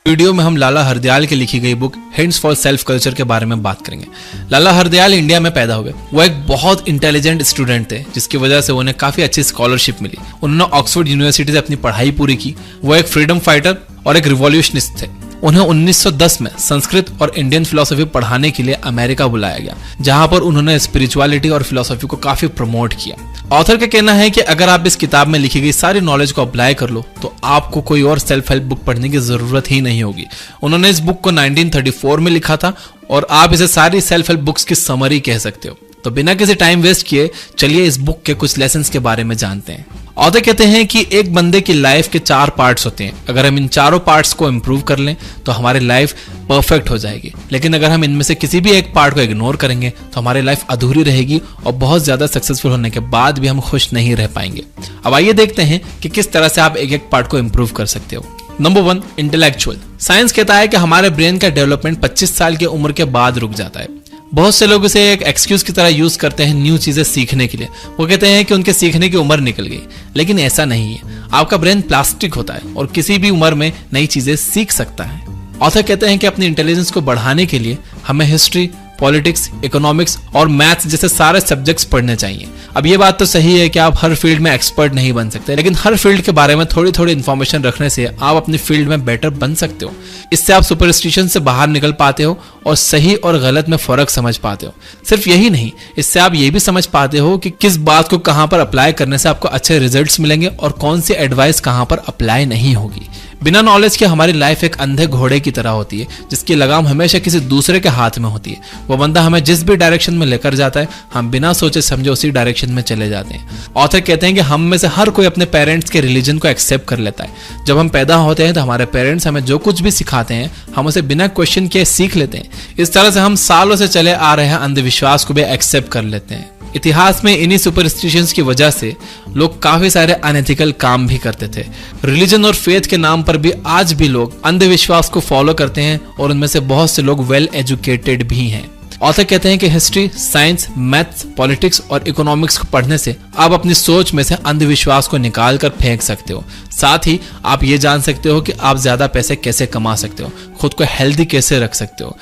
Video में हम लाला हरदयाल की लिखी गई book hints for self culture के बारे में बात करेंगे। लाला हरदयाल इंडिया में पैदा हुए। वो एक बहुत इंटेलिजेंट स्टूडेंट थे, जिसकी वजह से उन्हें काफी अच्छी स्कॉलरशिप मिली। उन्होंने ऑक्सफोर्ड यूनिवर्सिटी से अपनी पढ़ाई पूरी की। वो एक फ्रीडम फाइटर और एक रिवॉल्यूशनिस्ट थे। उन्हें 1910 में संस्कृत और इंडियन फिलोसफी पढ़ाने के लिए अमेरिका बुलाया गया, जहां पर उन्होंने स्पिरिचुअलिटी और फिलोसफी को काफी प्रमोट किया। ऑथर का कहना है कि अगर आप इस किताब में लिखी गई सारी नॉलेज को अप्लाई कर लो तो आपको कोई और सेल्फ हेल्प बुक पढ़ने की जरूरत ही नहीं होगी। उन्होंने इस बुक को 1934 में लिखा था और आप इसे सारी सेल्फ हेल्प बुक्स की समरी कह सकते हो। तो बिना किसी टाइम वेस्ट किए चलिए इस बुक के कुछ लेसन्स के बारे में जानते हैं। ऑथर कहते हैं कि एक बंदे की लाइफ के 4 पार्ट्स होते हैं। अगर हम इन चारों पार्ट्स को इंप्रूव कर लें तो हमारी लाइफ परफेक्ट हो जाएगी, लेकिन अगर हम इनमें से किसी भी एक पार्ट को इग्नोर करेंगे तो हमारी लाइफ अधूरी रहेगी और बहुत ज्यादा सक्सेसफुल होने के बाद भी हम खुश नहीं रह पाएंगे। अब आइए देखते हैं कि किस तरह से आप एक एक पार्ट को इंप्रूव कर सकते हो। Number 1, intellectual. साइंस कहता है कि हमारे ब्रेन का डेवलपमेंट 25 साल की उम्र के बाद रुक जाता है। बहुत से लोग इसे एक एक्सक्यूज की तरह यूज करते हैं न्यू चीजें सीखने के लिए। वो कहते हैं कि उनके सीखने की उम्र निकल गई, लेकिन ऐसा नहीं है। आपका ब्रेन प्लास्टिक होता है और किसी भी उम्र में नई चीजें सीख सकता है। ऑथर कहते हैं कि अपनी इंटेलिजेंस को बढ़ाने के लिए हमें हिस्ट्री, पॉलिटिक्स, इकोनॉमिक्स और मैथ्स जैसे सारे सब्जेक्ट्स पढ़ने चाहिए। अब ये बात तो सही है कि आप हर फील्ड में एक्सपर्ट नहीं बन सकते, लेकिन हर फील्ड के बारे में थोड़ी थोड़ी इन्फॉर्मेशन रखने से आप अपनी फील्ड में बेटर बन सकते हो। इससे आप सुपरस्टिशन से बाहर निकल पाते हो और सही और गलत में फर्क समझ पाते हो। सिर्फ यही नहीं, इससे आप ये भी समझ पाते हो कि किस बात को कहां पर अप्लाई करने से आपको अच्छे रिजल्ट्स मिलेंगे और कौन सी एडवाइस कहां पर अप्लाई नहीं होगी। बिना नॉलेज के हमारी लाइफ एक अंधे घोड़े की तरह होती है, जिसकी लगाम हमेशा किसी दूसरे के हाथ में होती है। वो बंदा हमें जिस भी डायरेक्शन में लेकर जाता है, हम बिना सोचे समझे उसी डायरेक्शन में चले जाते हैं। ऑथर कहते हैं कि हम में से हर कोई अपने पेरेंट्स के रिलीजन को एक्सेप्ट कर लेता है। जब हम पैदा होते हैं तो हमारे पेरेंट्स हमें जो कुछ भी सिखाते हैं हम उसे बिना क्वेश्चन किए सीख लेते हैं। इस तरह से हम सालों से चले आ रहे अंधविश्वास को भी एक्सेप्ट कर लेते हैं। इतिहास में इन्हीं सुपरस्टिशंस की वजह से लोग काफी सारे अनएथिकल काम भी करते थे। रिलीजन और फेथ के नाम पर भी आज भी लोग अंधविश्वास को फॉलो करते हैं और उनमें से बहुत से लोग वेल एजुकेटेड भी हैं। ऑथर कहते हैं कि हिस्ट्री, साइंस, मैथ्स, पॉलिटिक्स और इकोनॉमिक्स को पढ़ने से आप अपनी सोच में से अंधविश्वास को निकाल कर फेंक सकते हो। साथ ही आप ये जान सकते हो कि आप ज्यादा पैसे कैसे कमा सकते हो, खुद को हेल्दी कैसे रख सकते हो,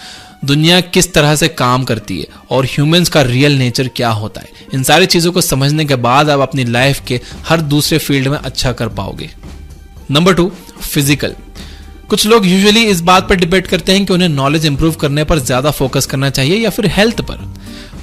दुनिया किस तरह से काम करती है और ह्यूमंस का रियल नेचर क्या होता है। इन सारी चीजों को समझने के बाद आप अपनी लाइफ के हर दूसरे फील्ड में अच्छा कर पाओगे। Number 2, physical. कुछ लोग यूजुअली इस बात पर डिबेट करते हैं कि उन्हें नॉलेज इंप्रूव करने पर ज्यादा फोकस करना चाहिए या फिर हेल्थ पर।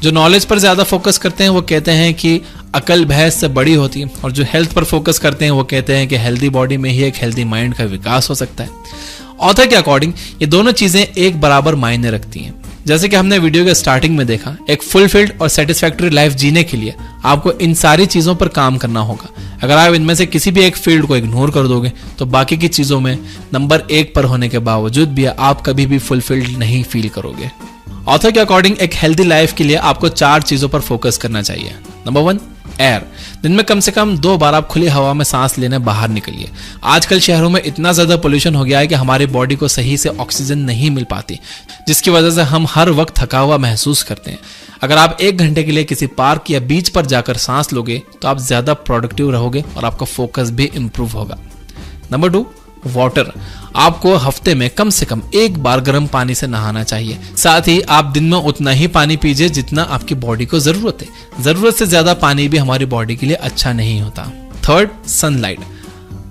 जो नॉलेज पर ज्यादा फोकस करते हैं वो कहते हैं कि अकल भैंस से बड़ी होती है, और जो हेल्थ पर फोकस करते हैं वो कहते हैं कि हेल्दी बॉडी में ही एक हेल्दी माइंड का विकास हो सकता है। ऑथर के अकॉर्डिंग ये दोनों चीजें एक बराबर मायने रखती हैं। जैसे कि हमने वीडियो के स्टार्टिंग में देखा, एक फुलफिल्ड और सेटिस्फैक्टरी लाइफ जीने के लिए आपको इन सारी चीजों पर काम करना होगा। अगर आप इनमें से किसी भी एक फील्ड को इग्नोर कर दोगे तो बाकी की चीजों में नंबर 1 पर होने के बावजूद भी आप कभी भी फुलफिल्ड नहीं फील करोगे। ऑथर के अकॉर्डिंग एक हेल्दी लाइफ के लिए आपको 4 चीजों पर फोकस करना चाहिए। Number 1, air. दिन में कम से कम 2 बार आप खुली हवा में सांस लेने बाहर निकलिए। आजकल शहरों में इतना ज्यादा पोल्यूशन हो गया है कि हमारी बॉडी को सही से ऑक्सीजन नहीं मिल पाती, जिसकी वजह से हम हर वक्त थका हुआ महसूस करते हैं। अगर आप 1 घंटे के लिए किसी पार्क या बीच पर जाकर सांस लोगे तो आप ज्यादा प्रोडक्टिव रहोगे और आपका फोकस भी इंप्रूव होगा। Number 2, water. आपको हफ्ते में कम से कम 1 बार गर्म पानी से नहाना चाहिए। साथ ही आप दिन में उतना ही पानी पीजिए जितना आपकी बॉडी को जरूरत है। जरूरत से ज्यादा पानी भी हमारी बॉडी के लिए अच्छा नहीं होता। 3rd, sunlight.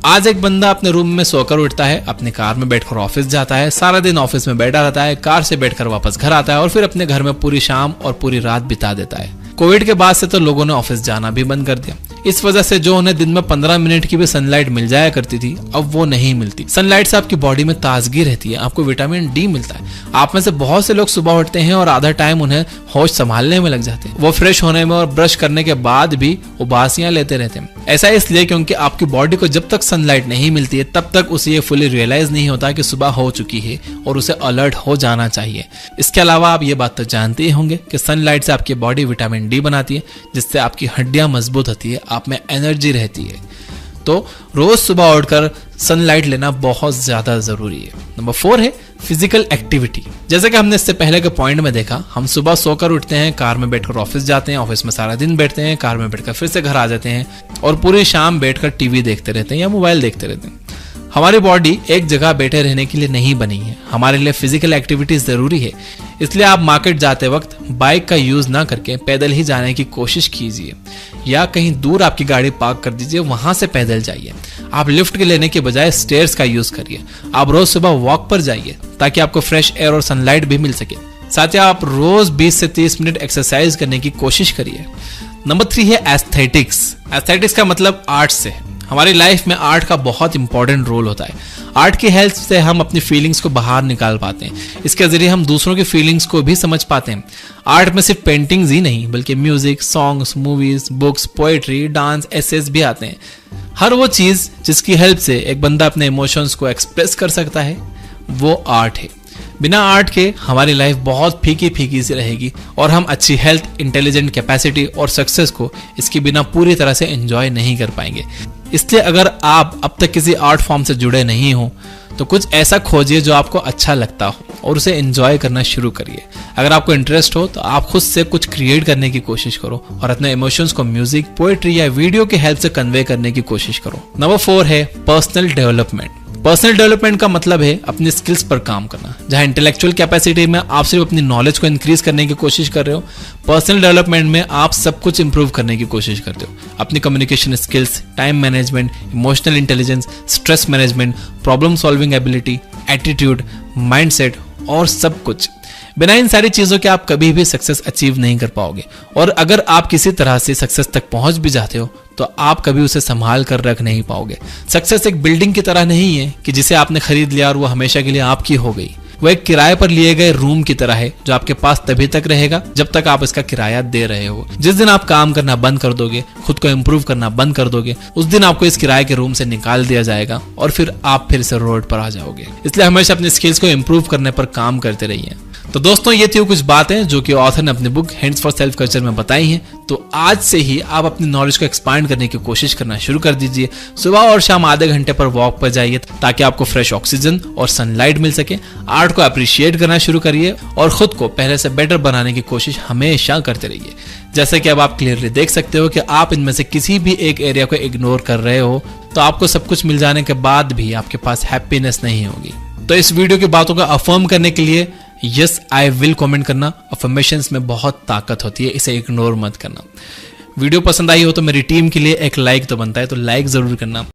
आज एक बंदा अपने रूम में सोकर उठता है, अपनी कार में बैठकर ऑफिस जाता है, सारा दिन ऑफिस में बैठा रहता है, कार से बैठकर वापस घर आता है और फिर अपने घर में पूरी शाम और पूरी रात बिता देता है। कोविड के बाद से तो लोगों ने ऑफिस जाना भी बंद कर दिया। इस वजह से जो उन्हें दिन में 15 मिनट की भी सनलाइट मिल जाया करती थी, अब वो नहीं मिलती। सनलाइट से आपकी बॉडी में ताजगी रहती है, आपको विटामिन डी मिलता है। आप में से बहुत से लोग सुबह उठते हैं और आधा टाइम उन्हें होश संभालने में लग जाते हैं। वो फ्रेश होने में और ब्रश करने के बाद भी उबासियां लेते रहते हैं। ऐसा इसलिए क्योंकि आपकी बॉडी को जब तक सनलाइट नहीं मिलती है तब तक उसे ये फुली रियलाइज नहीं होता कि सुबह हो चुकी है और उसे अलर्ट हो जाना चाहिए। इसके अलावा आप ये बात तो जानते ही होंगे कि सनलाइट से आपकी बॉडी विटामिन डी बनाती है, जिससे आपकी हड्डियां मजबूत होती है, आप में एनर्जी रहती है। तो रोज सुबह उठकर सनलाइट लेना बहुत ज्यादा जरूरी है। नंबर 4 है फिजिकल एक्टिविटी। जैसे कि हमने इससे पहले के पॉइंट में देखा, हम सुबह सोकर उठते हैं, कार में बैठकर ऑफिस जाते हैं, ऑफिस में सारा दिन बैठते हैं, कार में बैठकर फिर से घर आ जाते हैं और पूरी शाम बैठकर टीवी देखते रहते हैं या मोबाइल देखते रहते हैं। हमारी बॉडी एक जगह बैठे रहने के लिए नहीं बनी है, हमारे लिए फिजिकल एक्टिविटी जरूरी है। इसलिए आप मार्केट जाते वक्त बाइक का यूज ना करके पैदल ही जाने की कोशिश कीजिए, या कहीं दूर आपकी गाड़ी पार्क कर दीजिए, वहां से पैदल जाइए। आप लिफ्ट के लेने के बजाय स्टेयर्स का यूज करिए। आप रोज सुबह वॉक पर जाइए ताकि आपको फ्रेश एयर और सनलाइट भी मिल सके। साथ ही आप रोज 20 से 30 मिनट एक्सरसाइज करने की कोशिश करिए। नंबर 3 है एस्थेटिक्स। एस्थेटिक्स का मतलब आर्ट से है। हमारी लाइफ में आर्ट का बहुत इंपॉर्टेंट रोल होता है। आर्ट की हेल्प से हम अपनी फीलिंग्स को बाहर निकाल पाते हैं। इसके जरिए हम दूसरों की फीलिंग्स को भी समझ पाते हैं। आर्ट में सिर्फ पेंटिंग्स ही नहीं बल्कि music, songs, movies, books, poetry, dance, essays भी आते हैं। हर वो चीज जिसकी हेल्प से एक बंदा अपने इमोशंस को एक्सप्रेस कर सकता है, वो आर्ट है। बिना आर्ट के हमारी लाइफ बहुत फीकी फीकी सी रहेगी और हम अच्छी हेल्थ, इंटेलिजेंट कैपेसिटी और सक्सेस को इसके बिना पूरी तरह से एंजॉय नहीं कर पाएंगे। इसलिए अगर आप अब तक किसी आर्ट फॉर्म से जुड़े नहीं हो तो कुछ ऐसा खोजिए जो आपको अच्छा लगता हो और उसे एंजॉय करना शुरू करिए। अगर आपको इंटरेस्ट हो तो आप खुद से कुछ क्रिएट करने की कोशिश करो और अपने इमोशंस को म्यूजिक, पोएट्री या वीडियो की हेल्प से कन्वे करने की कोशिश करो। नंबर 4 है पर्सनल डेवलपमेंट। पर्सनल डेवलपमेंट का मतलब है अपनी स्किल्स पर काम करना। जहां इंटेलेक्चुअल कैपेसिटी में आप सिर्फ अपनी नॉलेज को इंक्रीज करने की कोशिश कर रहे हो, पर्सनल डेवलपमेंट में आप सब कुछ इंप्रूव करने की कोशिश करते हो। अपनी communication skills, time management, emotional intelligence, stress management, problem solving ability, attitude, mindset और सब कुछ। बिना इन सारी चीजों के आप कभी भी सक्सेस अचीव नहीं कर पाओगे। और अगर आप किसी तरह से सक्सेस तक पहुंच भी जाते हो तो आप कभी उसे संभाल कर रख नहीं पाओगे। सक्सेस एक बिल्डिंग की तरह नहीं है कि जिसे आपने खरीद लिया और वो हमेशा के लिए आपकी हो गई। वो एक किराए पर लिए गए रूम की तरह है जो आपके पास तभी तक रहेगा जब तक आप इसका किराया दे रहे हो। जिस दिन आप काम करना बंद कर दोगे, खुद को इम्प्रूव करना बंद कर दोगे, उस दिन आपको इस किराए के रूम से निकाल दिया जाएगा और फिर आप फिर से रोड पर आ जाओगे। इसलिए हमेशा अपने स्किल्स को इम्प्रूव करने पर काम करते रहिए। तो दोस्तों, ये थी कुछ बातें जो कि ऑथर ने अपनी book hands for self culture में बताई हैं। तो आज से ही आप अपनी नॉलेज को एक्सपांड करने की कोशिश करना शुरू कर दीजिए। सुबह और शाम आधे घंटे पर वॉक पर जाइए ताकि आपको फ्रेश ऑक्सीजन और सनलाइट मिल सके। आर्ट को अप्रिशिएट करना शुरू करिए और खुद को पहले से बेटर बनाने की कोशिश हमेशा करते रहिए। जैसे कि अब आप क्लियरली देख सकते हो कि आप इनमें से किसी भी एक एरिया को इग्नोर कर रहे हो तो आपको सब कुछ मिल जाने के बाद भी आपके पास हैप्पीनेस नहीं होगी। तो इस वीडियो की बातों का अफर्म करने के लिए यस आई विल कमेंट करना। अफर्मेशंस में बहुत ताकत होती है, इसे इग्नोर मत करना। वीडियो पसंद आई हो तो मेरी टीम के लिए एक लाइक तो बनता है, तो लाइक जरूर करना।